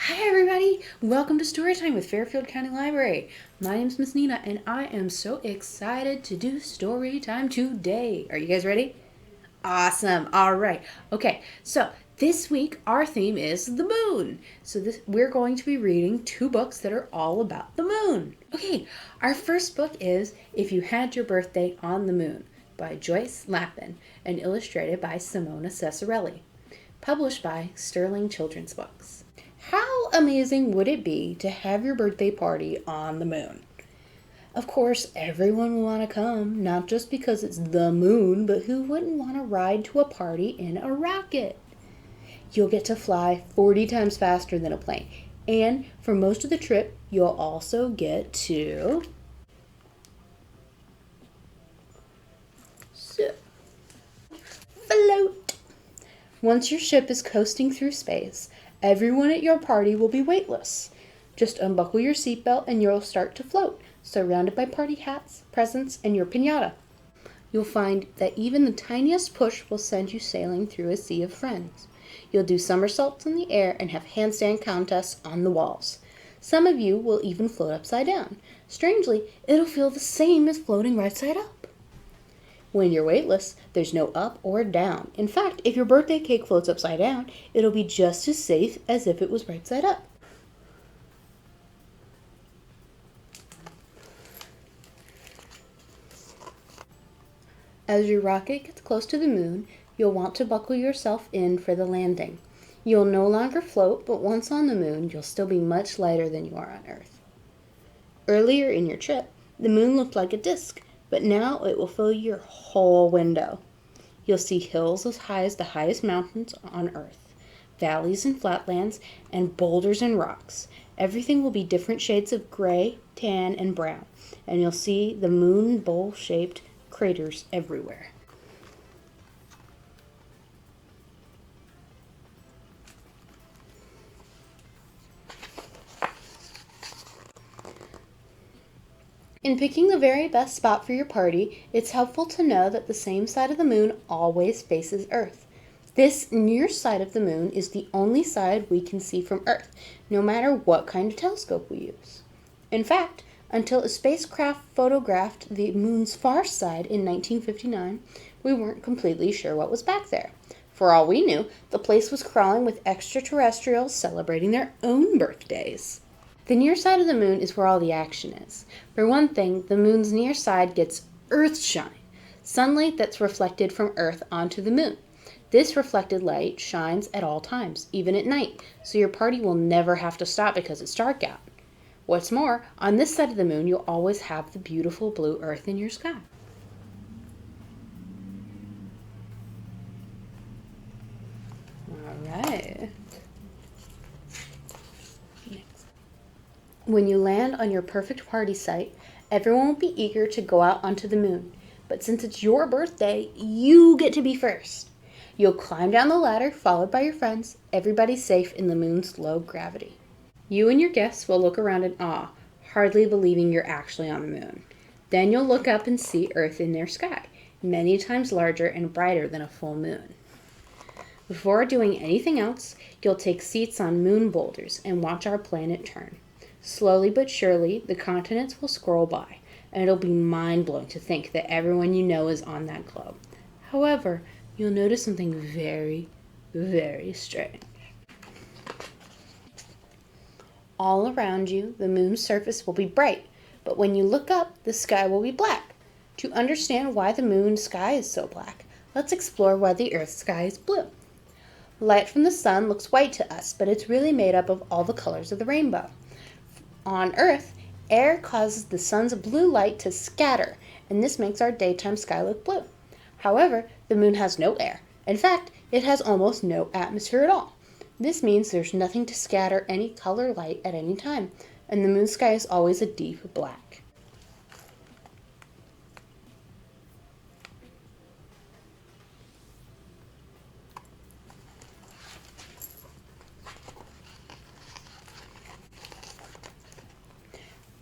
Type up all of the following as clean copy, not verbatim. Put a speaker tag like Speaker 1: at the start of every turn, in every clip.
Speaker 1: Hi everybody! Welcome to Storytime with Fairfield County Library. My name's Miss Nina and I am so excited to do Storytime today. Are you guys ready? Awesome! Alright. Okay, so this week our theme is the moon. We're going to be reading two books that are all about the moon. Okay, our first book is If You Had Your Birthday on the Moon by Joyce Lapin and illustrated by Simona Ceccarelli. Published by Sterling Children's Books. How amazing would it be to have your birthday party on the moon? Of course, everyone will want to come, not just because it's the moon, but who wouldn't want to ride to a party in a rocket? You'll get to fly 40 times faster than a plane, and for most of the trip, you'll also get to float. Once your ship is coasting through space, everyone at your party will be weightless. Just unbuckle your seatbelt and you'll start to float, surrounded by party hats, presents, and your piñata. You'll find that even the tiniest push will send you sailing through a sea of friends. You'll do somersaults in the air and have handstand contests on the walls. Some of you will even float upside down. Strangely, it'll feel the same as floating right side up. When you're weightless, there's no up or down. In fact, if your birthday cake floats upside down, it'll be just as safe as if it was right side up. As your rocket gets close to the moon, you'll want to buckle yourself in for the landing. You'll no longer float, but once on the moon, you'll still be much lighter than you are on Earth. Earlier in your trip, the moon looked like a disc, but now it will fill your whole window. You'll see hills as high as the highest mountains on Earth, valleys and flatlands, and boulders and rocks. Everything will be different shades of gray, tan, and brown, and you'll see the moon bowl-shaped craters everywhere. In picking the very best spot for your party, it's helpful to know that the same side of the moon always faces Earth. This near side of the moon is the only side we can see from Earth, no matter what kind of telescope we use. In fact, until a spacecraft photographed the moon's far side in 1959, we weren't completely sure what was back there. For all we knew, the place was crawling with extraterrestrials celebrating their own birthdays. The near side of the moon is where all the action is. For one thing, the moon's near side gets Earthshine, sunlight that's reflected from Earth onto the moon. This reflected light shines at all times, even at night, so your party will never have to stop because it's dark out. What's more, on this side of the moon, you'll always have the beautiful blue Earth in your sky. All right. When you land on your perfect party site, everyone will be eager to go out onto the moon. But since it's your birthday, you get to be first. You'll climb down the ladder, followed by your friends. Everybody's safe in the moon's low gravity. You and your guests will look around in awe, hardly believing you're actually on the moon. Then you'll look up and see Earth in their sky, many times larger and brighter than a full moon. Before doing anything else, you'll take seats on moon boulders and watch our planet turn. Slowly but surely, the continents will scroll by, and it'll be mind-blowing to think that everyone you know is on that globe. However, you'll notice something very, very strange. All around you, the moon's surface will be bright, but when you look up, the sky will be black. To understand why the moon's sky is so black, let's explore why the Earth's sky is blue. Light from the sun looks white to us, but it's really made up of all the colors of the rainbow. On Earth, air causes the sun's blue light to scatter, and this makes our daytime sky look blue. However, the moon has no air. In fact, it has almost no atmosphere at all. This means there's nothing to scatter any color light at any time, and the moon's sky is always a deep black.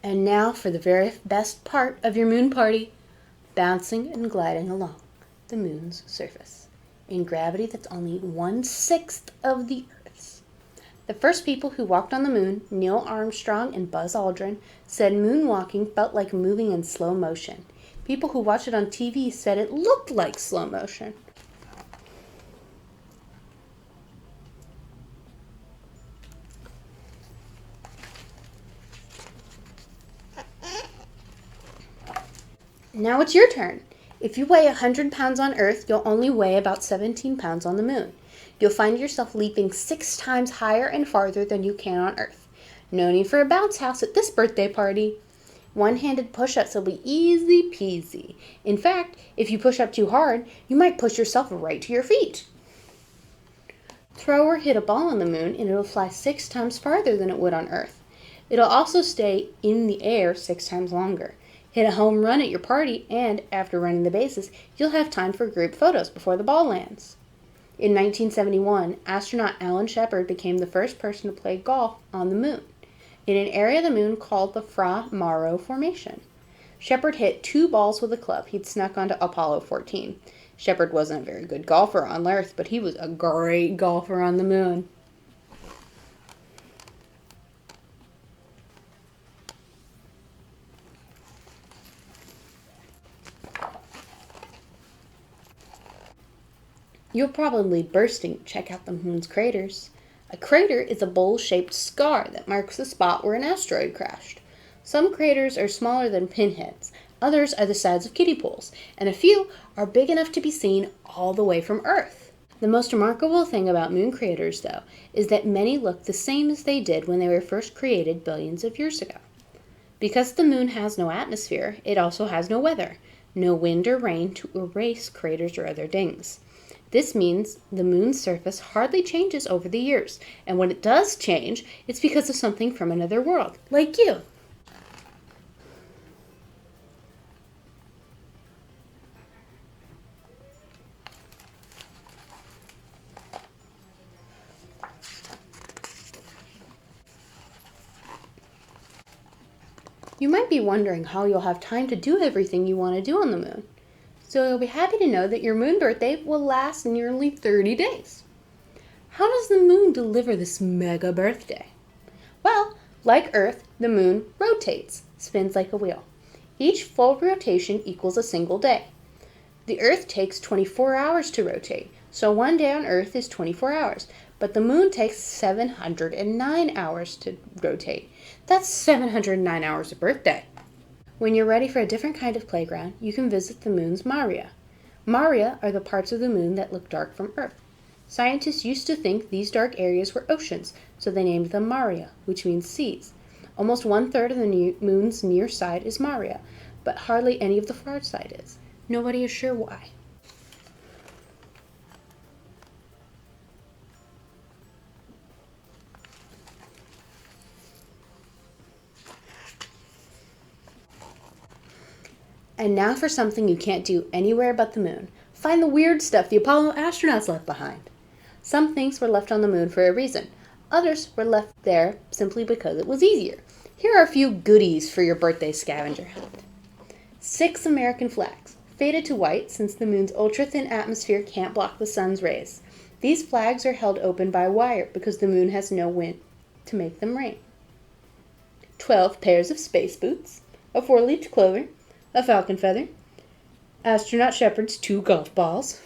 Speaker 1: And now for the very best part of your moon party, bouncing and gliding along the moon's surface in gravity that's only 1/6 of the Earth's. The first people who walked on the moon, Neil Armstrong and Buzz Aldrin, said moonwalking felt like moving in slow motion. People who watched it on TV said it looked like slow motion. Now it's your turn. If you weigh 100 pounds on Earth, you'll only weigh about 17 pounds on the moon. You'll find yourself leaping 6 times higher and farther than you can on Earth. No need for a bounce house at this birthday party. One-handed push-ups will be easy peasy. In fact, if you push up too hard, you might push yourself right to your feet. Throw or hit a ball on the moon and it'll fly 6 times farther than it would on Earth. It'll also stay in the air 6 times longer. Hit a home run at your party, and after running the bases, you'll have time for group photos before the ball lands. In 1971, astronaut Alan Shepard became the first person to play golf on the moon, in an area of the moon called the Fra Mauro Formation. Shepard hit 2 balls with a club he'd snuck onto Apollo 14. Shepard wasn't a very good golfer on Earth, but he was a great golfer on the moon. You're probably bursting to check out the moon's craters. A crater is a bowl-shaped scar that marks the spot where an asteroid crashed. Some craters are smaller than pinheads, others are the size of kiddie pools, and a few are big enough to be seen all the way from Earth. The most remarkable thing about moon craters, though, is that many look the same as they did when they were first created billions of years ago. Because the moon has no atmosphere, it also has no weather, no wind or rain to erase craters or other dings. This means the moon's surface hardly changes over the years, and when it does change, it's because of something from another world, like you. You might be wondering how you'll have time to do everything you want to do on the moon. So you'll be happy to know that your moon birthday will last nearly 30 days. How does the moon deliver this mega birthday? Well, like Earth, the moon rotates, spins like a wheel. Each full rotation equals a single day. The Earth takes 24 hours to rotate, so one day on Earth is 24 hours, but the moon takes 709 hours to rotate. That's 709 hours a birthday. When you're ready for a different kind of playground, you can visit the moon's maria. Maria are the parts of the moon that look dark from Earth. Scientists used to think these dark areas were oceans, so they named them maria, which means seas. Almost 1/3 of the moon's near side is maria, but hardly any of the far side is. Nobody is sure why. And now for something you can't do anywhere but the moon. Find the weird stuff the Apollo astronauts left behind. Some things were left on the moon for a reason. Others were left there simply because it was easier. Here are a few goodies for your birthday scavenger hunt. 6 American flags, faded to white since the moon's ultra-thin atmosphere can't block the sun's rays. These flags are held open by wire because the moon has no wind to make them rain. 12 pairs of space boots, a 4-leafed clover, a falcon feather, astronaut Shepard's 2 golf balls,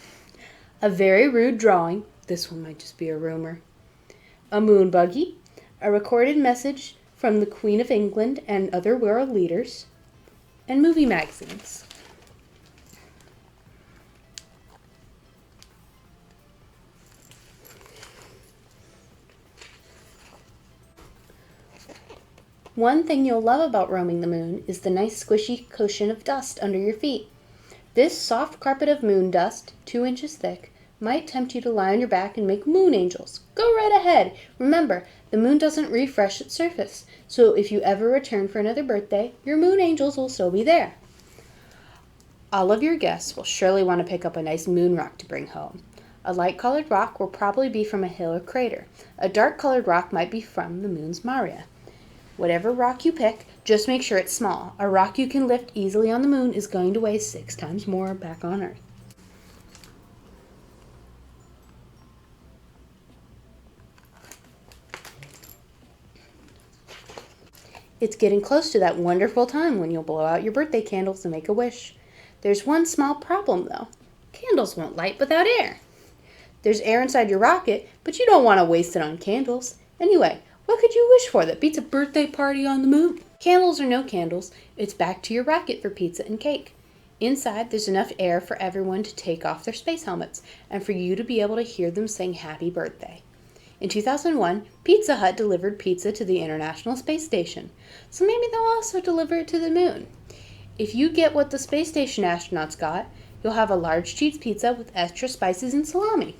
Speaker 1: a very rude drawing, this one might just be a rumor, a moon buggy, a recorded message from the Queen of England and other world leaders, and movie magazines. One thing you'll love about roaming the moon is the nice squishy cushion of dust under your feet. This soft carpet of moon dust, 2 inches thick, might tempt you to lie on your back and make moon angels. Go right ahead. Remember, the moon doesn't refresh its surface, so if you ever return for another birthday, your moon angels will still be there. All of your guests will surely want to pick up a nice moon rock to bring home. A light-colored rock will probably be from a hill or crater. A dark-colored rock might be from the moon's maria. Whatever rock you pick, just make sure it's small. A rock you can lift easily on the moon is going to weigh 6 times more back on Earth. It's getting close to that wonderful time when you'll blow out your birthday candles and make a wish. There's one small problem, though. Candles won't light without air. There's air inside your rocket, but you don't want to waste it on candles. Anyway, what could you wish for that beats a birthday party on the moon? Candles or no candles, it's back to your rocket for pizza and cake. Inside, there's enough air for everyone to take off their space helmets and for you to be able to hear them sing happy birthday. In 2001, Pizza Hut delivered pizza to the International Space Station, so maybe they'll also deliver it to the moon. If you get what the space station astronauts got, you'll have a large cheese pizza with extra spices and salami.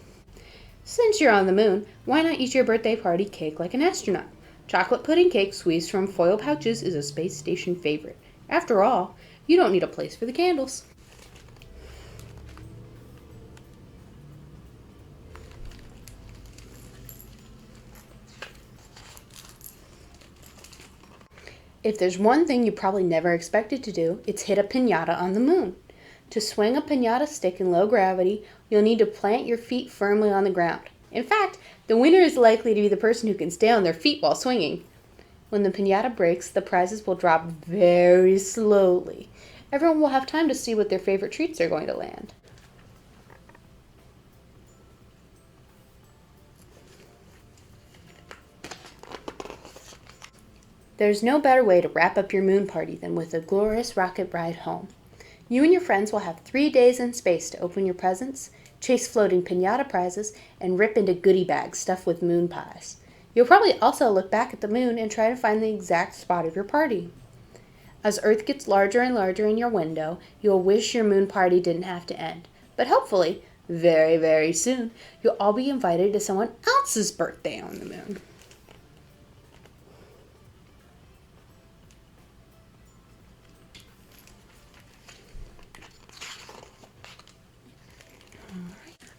Speaker 1: Since you're on the moon, why not eat your birthday party cake like an astronaut? Chocolate pudding cake squeezed from foil pouches is a space station favorite. After all, you don't need a place for the candles. If there's one thing you probably never expected to do, it's hit a piñata on the moon. To swing a piñata stick in low gravity, you'll need to plant your feet firmly on the ground. In fact, the winner is likely to be the person who can stay on their feet while swinging. When the piñata breaks, the prizes will drop very slowly. Everyone will have time to see what their favorite treats are going to land. There's no better way to wrap up your moon party than with a glorious rocket ride home. You and your friends will have 3 days in space to open your presents, chase floating piñata prizes, and rip into goodie bags stuffed with moon pies. You'll probably also look back at the moon and try to find the exact spot of your party. As Earth gets larger and larger in your window, you'll wish your moon party didn't have to end. But hopefully, very, very soon, you'll all be invited to someone else's birthday on the moon.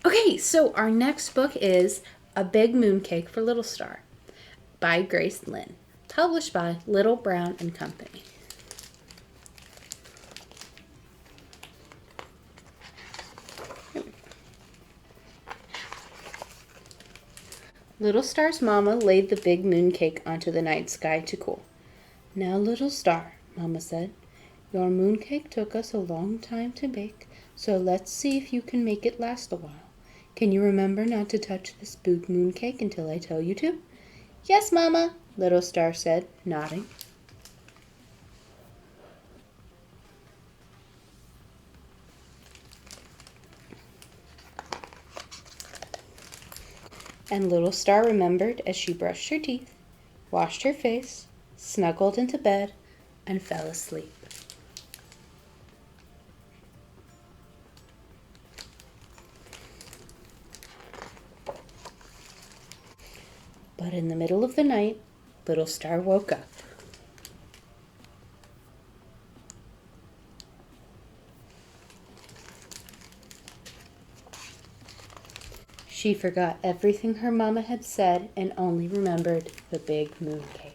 Speaker 1: Okay, so our next book is A Big Mooncake for Little Star by Grace Lin, published by Little Brown and Company. Little Star's mama laid the big mooncake onto the night sky to cool. "Now, Little Star," Mama said, "your mooncake took us a long time to bake, so let's see if you can make it last a while. Can you remember not to touch this big mooncake until I tell you to?" "Yes, Mama," Little Star said, nodding. And Little Star remembered as she brushed her teeth, washed her face, snuggled into bed, and fell asleep. But in the middle of the night, Little Star woke up. She forgot everything her mama had said and only remembered the big mooncake.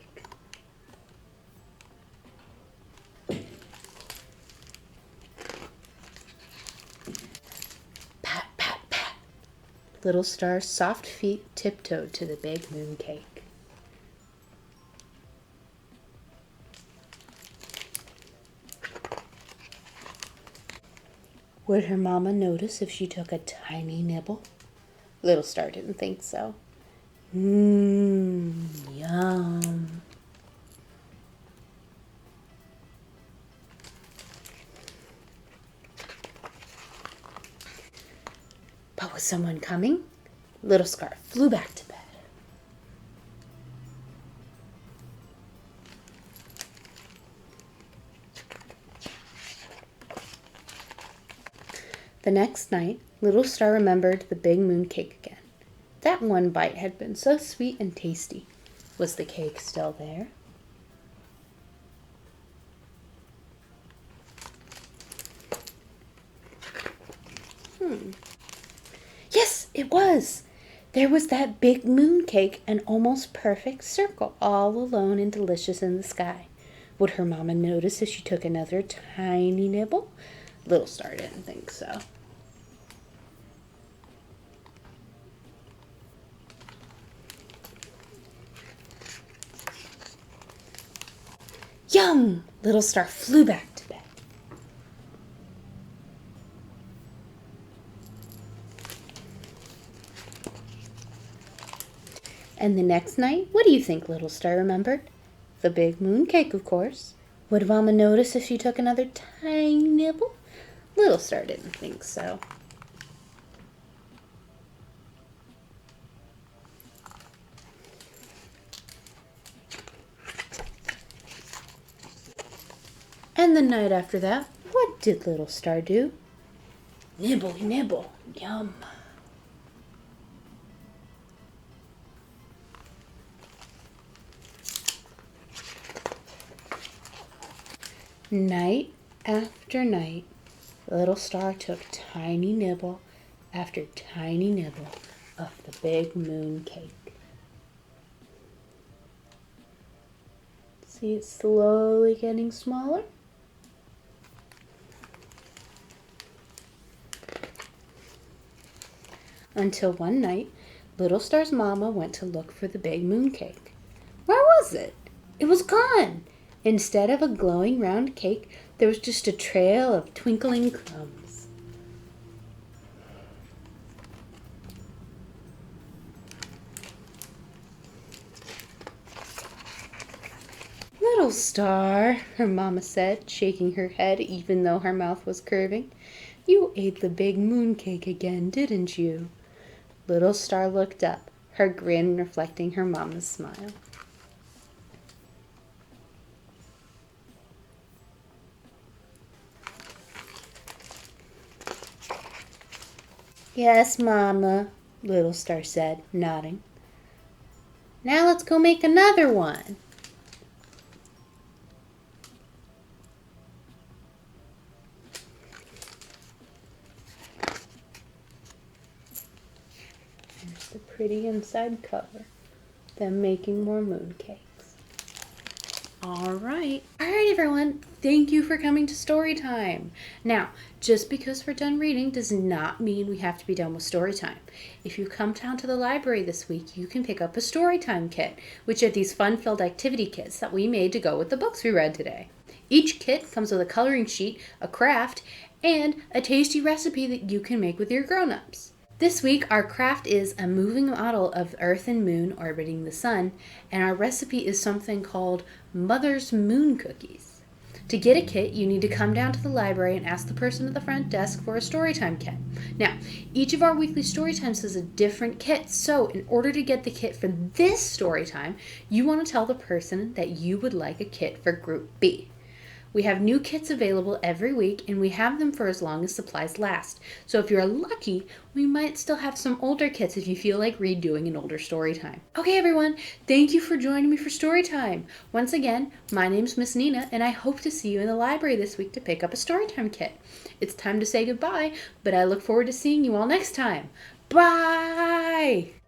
Speaker 1: Pat, pat, pat. Little Star's soft feet tiptoed to the big mooncake. Would her mama notice if she took a tiny nibble? Little Star didn't think so. Yum. But was someone coming? Little Star flew back to bed. The next night, Little Star remembered the big mooncake again. That one bite had been so sweet and tasty. Was the cake still there? Yes, it was! There was that big mooncake, an almost perfect circle, all alone and delicious in the sky. Would her mama notice if she took another tiny nibble? Little Star didn't think so. Yum! Little Star flew back to bed. And the next night, what do you think Little Star remembered? The big mooncake, of course. Would Mama notice if she took another tiny nibble? Little Star didn't think so. And the night after that, what did Little Star do? Nibble, nibble, yum. Night after night, Little Star took tiny nibble after tiny nibble of the big mooncake. See it slowly getting smaller? Until one night, Little Star's mama went to look for the big mooncake. Where was it? It was gone. Instead of a glowing round cake, there was just a trail of twinkling crumbs. Little Star, her mama said, shaking her head even though her mouth was curving, you ate the big mooncake again, didn't you? Little Star looked up, her grin reflecting her mama's smile. Yes, Mama, Little Star said, nodding. Now let's go make another one. There's the pretty inside cover. Them making more mooncakes. All right, everyone. Thank you for coming to story time. Now, just because we're done reading does not mean we have to be done with story time. If you come down to the library this week, you can pick up a story time kit, which are these fun-filled activity kits that we made to go with the books we read today. Each kit comes with a coloring sheet, a craft, and a tasty recipe that you can make with your grown-ups. This week, our craft is a moving model of Earth and Moon orbiting the Sun, and our recipe is something called Mother's Moon Cookies. To get a kit, you need to come down to the library and ask the person at the front desk for a Storytime kit. Now, each of our weekly Storytimes has a different kit, so in order to get the kit for this Storytime, you want to tell the person that you would like a kit for Group B. We have new kits available every week, and we have them for as long as supplies last. So if you're lucky, we might still have some older kits if you feel like redoing an older story time. Okay, everyone, thank you for joining me for story time. Once again, my name's Miss Nina, and I hope to see you in the library this week to pick up a Storytime kit. It's time to say goodbye, but I look forward to seeing you all next time. Bye!